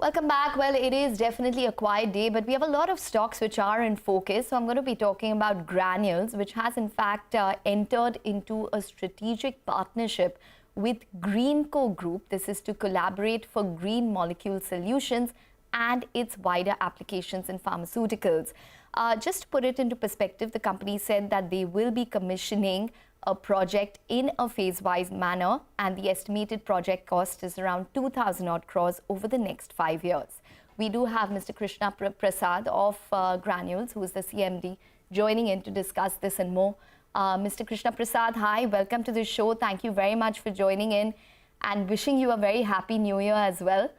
Welcome back. Well, it is definitely a quiet day, but we have a lot of stocks which are in focus. So I'm going to be talking about Granules, which has in fact entered into a strategic partnership with Greenko Group. This is to collaborate for green molecule solutions and its wider applications in pharmaceuticals. Just to put it into perspective, the company said that they will be commissioning a project in a phase-wise manner, and the estimated project cost is around 2,000 odd crores over the next 5 years. We do have Mr. Krishna Prasad of Granules, who is the CMD, joining in to discuss this and more. Mr. Krishna Prasad, hi, welcome to the show. Thank you very much for joining in and wishing you a very happy new year as well.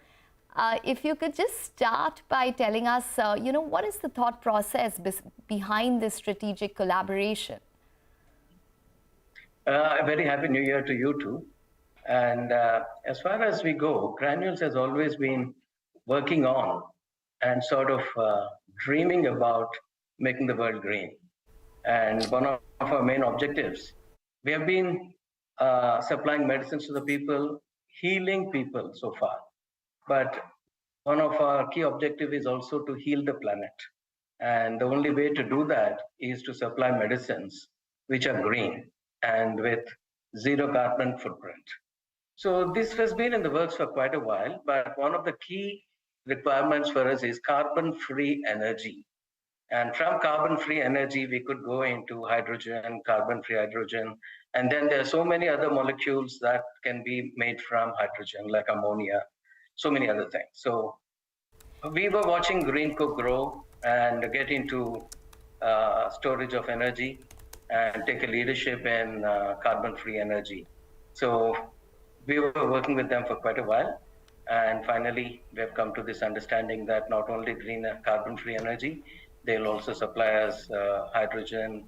If you could just start by telling us, what is the thought process behind this strategic collaboration? A very happy new year to you too. And as far as we go, Granules has always been working on and sort of dreaming about making the world green. And one of our main objectives, we have been supplying medicines to the people, healing people so far. But one of our key objectives is also to heal the planet. And the only way to do that is to supply medicines which are green and with zero carbon footprint. So this has been in the works for quite a while, but one of the key requirements for us is carbon-free energy. And from carbon-free energy, we could go into hydrogen, carbon-free hydrogen, and then there are so many other molecules that can be made from hydrogen, like ammonia, so many other things. So we were watching Greenko grow and get into storage of energy and take a leadership in carbon-free energy. So we were working with them for quite a while. And finally, we have come to this understanding that not only green carbon-free energy, they'll also supply us hydrogen,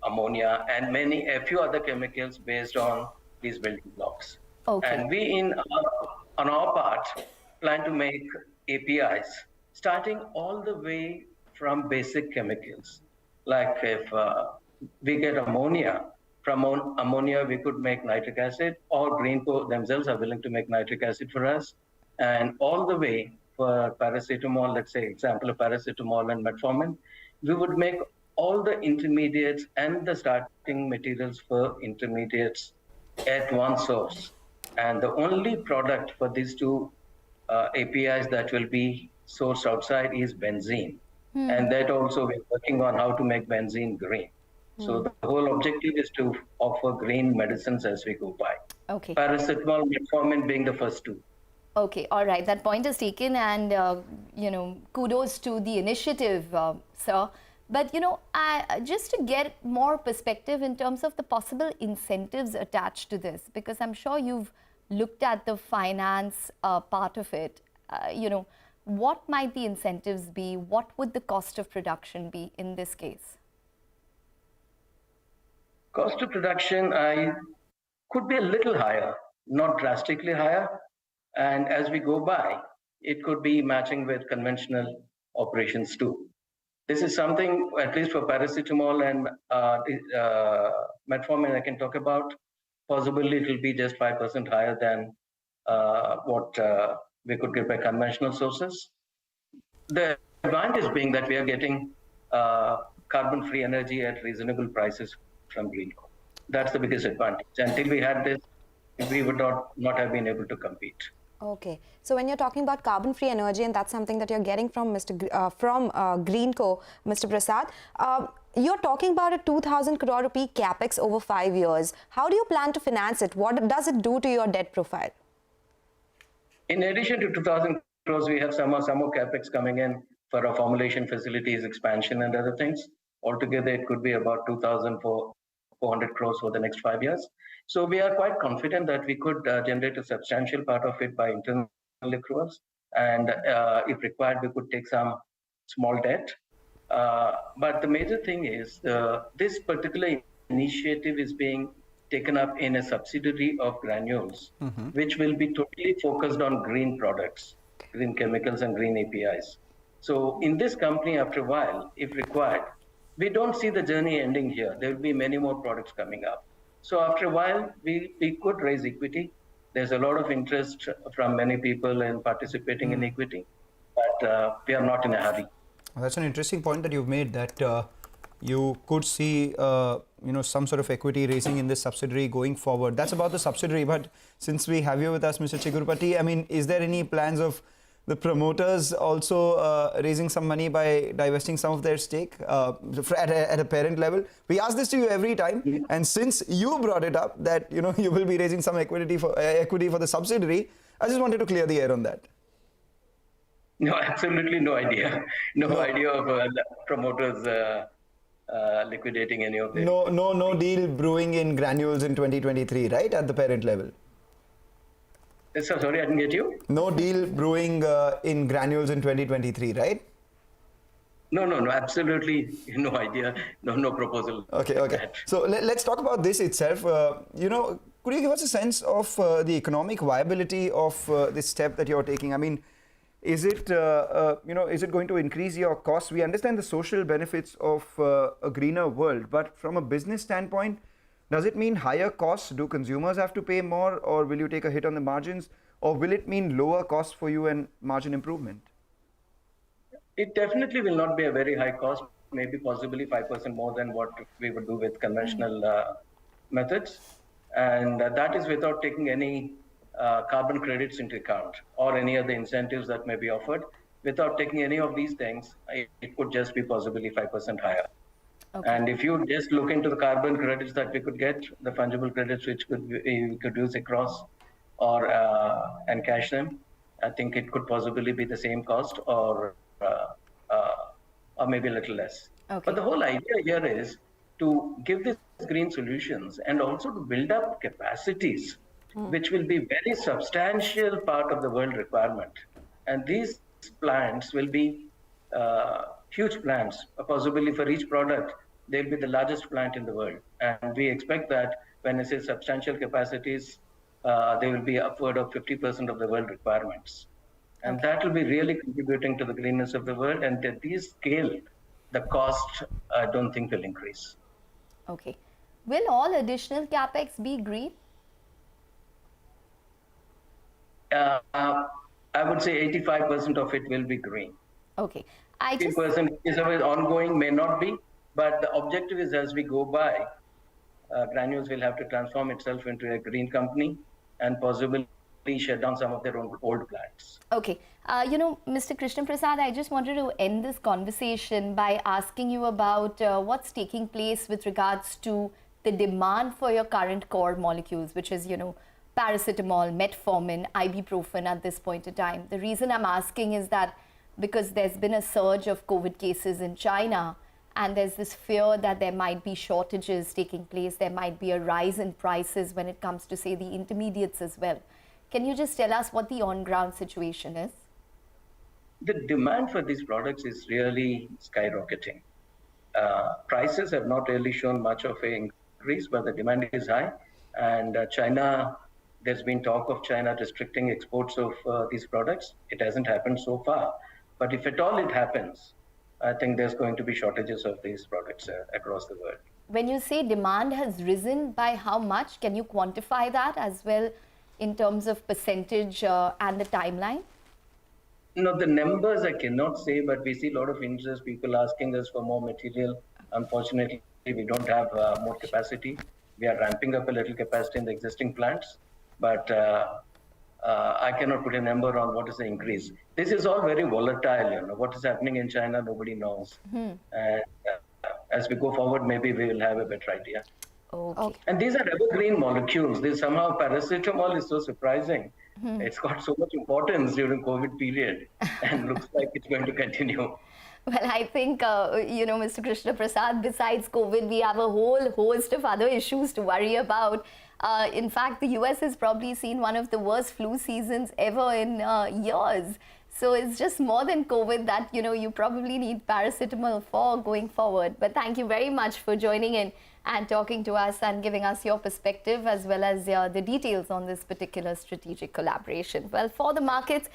ammonia, and a few other chemicals based on these building blocks. Okay. And we, on our part, plan to make APIs, starting all the way from basic chemicals. Like if we get ammonia, from ammonia we could make nitric acid, or Greenko themselves are willing to make nitric acid for us. And all the way for paracetamol, let's say example of paracetamol and metformin, we would make all the intermediates and the starting materials for intermediates at one source. And the only product for these two APIs that will be sourced outside is benzene. And that also we're working on how to make benzene green. So the whole objective is to offer green medicines as we go by. Okay. Paracetamol, metformin being the first two. Okay, all right. That point is taken, and kudos to the initiative, sir. But just to get more perspective in terms of the possible incentives attached to this, because I'm sure you've looked at the finance part of it. What might the incentives be? What would the cost of production be in this case? Cost of production could be a little higher, not drastically higher. And as we go by, it could be matching with conventional operations too. This is something, at least for paracetamol and metformin, I can talk about. Possibly it will be just 5% higher than what we could get by conventional sources. The advantage being that we are getting carbon-free energy at reasonable prices from Greenko. That's the biggest advantage. Until we had this, we would not have been able to compete. Okay, so when you're talking about carbon-free energy, and that's something that you're getting from Greenko, Mr. Prasad, you're talking about a 2,000 crore rupee capex over 5 years. How do you plan to finance it? What does it do to your debt profile? In addition to 2,000 crores, we have some more capex coming in for our formulation facilities, expansion, and other things. Altogether, it could be about 2,400 crores for the next 5 years. So we are quite confident that we could generate a substantial part of it by internal accruals. And if required, we could take some small debt. But the major thing is this particular initiative is being taken up in a subsidiary of Granules, which will be totally focused on green products, green chemicals and green APIs. So in this company, after a while, if required, we don't see the journey ending here. There will be many more products coming up. So after a while, we could raise equity. There's a lot of interest from many people in participating in equity. but we are not in a hurry. That's an interesting point that you've made, that you could see some sort of equity raising in this subsidiary going forward. That's about the subsidiary, but since we have you with us, Mr. Chigurupati, I mean, is there any plans of the promoters also raising some money by divesting some of their stake at a parent level? We ask this to you every time, and since you brought it up that you will be raising some equity for the subsidiary, I just wanted to clear the air on that. No, absolutely no idea. No idea of the promoters liquidating any of it. No deal brewing in Granules in 2023, right, at the parent level? So, sorry, I didn't get you. No deal brewing in Granules in 2023, right? No, absolutely no idea. No proposal. Okay. So let's talk about this itself. Could you give us a sense of the economic viability of this step that you're taking? I mean, is it going to increase your costs? We understand the social benefits of a greener world, but from a business standpoint, does it mean higher costs? Do consumers have to pay more, or will you take a hit on the margins, or will it mean lower costs for you and margin improvement? It definitely will not be a very high cost, maybe possibly 5% more than what we would do with conventional methods. And that is without taking any carbon credits into account or any other incentives that may be offered. Without taking any of these things, it could just be possibly 5% higher. Okay. And if you just look into the carbon credits that we could get, the fungible credits which we could use across or and cash them, I think it could possibly be the same cost or maybe a little less. Okay. But the whole idea here is to give these green solutions and also to build up capacities, which will be very substantial part of the world requirement. And these plants will be huge plants. Possibly for each product, they'll be the largest plant in the world. And we expect that when I say substantial capacities, they will be upward of 50% of the world requirements. And that will be really contributing to the greenness of the world. And at this scale, the cost, I don't think will increase. Okay. Will all additional capex be green? I would say 85% of it will be green. Okay. 50% is always ongoing, may not be, but the objective is as we go by, Granules will have to transform itself into a green company and possibly shut down some of their own old plants. Okay. Mr. Krishna Prasad, I just wanted to end this conversation by asking you about what's taking place with regards to the demand for your current core molecules, which is, paracetamol, metformin, ibuprofen at this point in time. The reason I'm asking is that because there's been a surge of COVID cases in China, and there's this fear that there might be shortages taking place. There might be a rise in prices when it comes to, say, the intermediates as well. Can you just tell us what the on-ground situation is? The demand for these products is really skyrocketing. Prices have not really shown much of an increase, but the demand is high. And China, there's been talk of China restricting exports of these products. It hasn't happened so far. But if at all it happens, I think there's going to be shortages of these products across the world. When you say demand has risen by how much, can you quantify that as well in terms of percentage and the timeline? No, the numbers I cannot say, but we see a lot of interest, people asking us for more material. Unfortunately, we don't have more capacity. We are ramping up a little capacity in the existing plants, but I cannot put a number on what is the increase. This is all very volatile. What is happening in China, nobody knows. And as we go forward, maybe we will have a better idea. Okay. And these are evergreen molecules. Somehow paracetamol is so surprising. It's got so much importance during COVID period and looks like it's going to continue. Well, I think, Mr. Krishna Prasad, besides COVID, we have a whole host of other issues to worry about. In fact, the US has probably seen one of the worst flu seasons ever in years. So it's just more than COVID that, you probably need paracetamol for going forward. But thank you very much for joining in and talking to us and giving us your perspective as well as the details on this particular strategic collaboration. Well, for the markets,